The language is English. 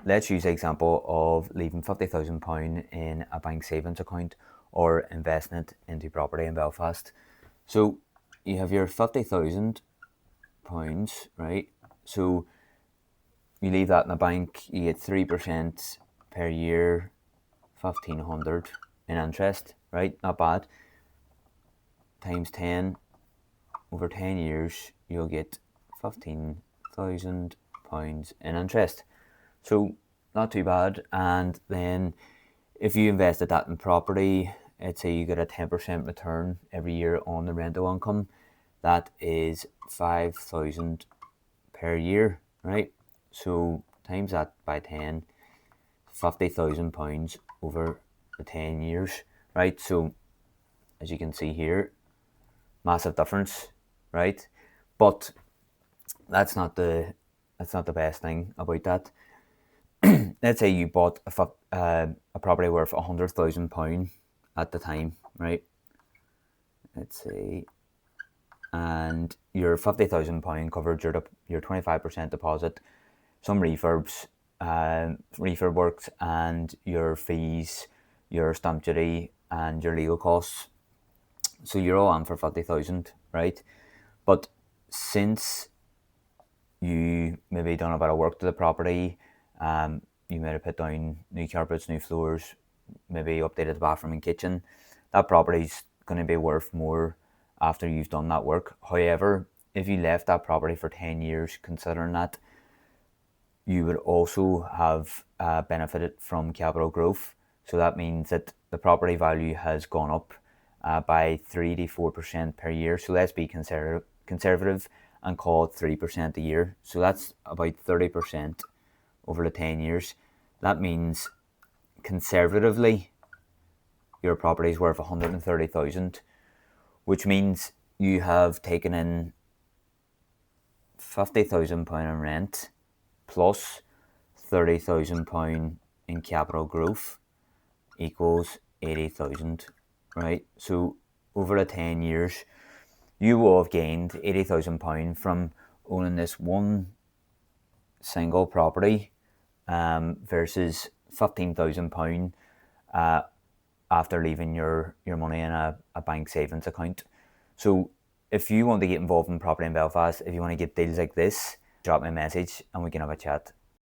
let's use the example of leaving £50,000 in a bank savings account or investing it into property in Belfast. So you have your £50,000, right? So you leave that in the bank, you get 3% per year, 1,500 in interest, right? Not bad. Times 10, over 10 years, you'll get £15,000 in interest. So not too bad. And then if you invested that in property, let's say you get a 10% return every year on the rental income, that is 5,000 per year, right? So times that by 10, £50,000 over the 10 years, right? So as you can see here, massive difference, right? But that's not the best thing about that. Let's say you bought a property worth £100,000 at the time, right? Let's say, and your £50,000 covered your 25% deposit, some refurb works, and your fees, your stamp duty, and your legal costs. So you're all on for 50,000, right? But since you maybe done a bit of work to the property, you might have put down new carpets, new floors, maybe updated the bathroom and kitchen, that property's going to be worth more after you've done that work. However, if you left that property for 10 years, considering that, you would also have benefited from capital growth. So that means that the property value has gone up by 3 to 4% per year. So let's be conservative and call it 3% a year. So that's about 30% over the 10 years. That means conservatively your property is worth 130,000, which means you have taken in £50,000 in rent plus £30,000 in capital growth equals 80,000, right? So over the 10 years, you will have gained £80,000 from owning this one single property versus £15,000 after leaving your money in a bank savings account. So if you want to get involved in property in Belfast, if you want to get deals like this, drop me a message and we can have a chat.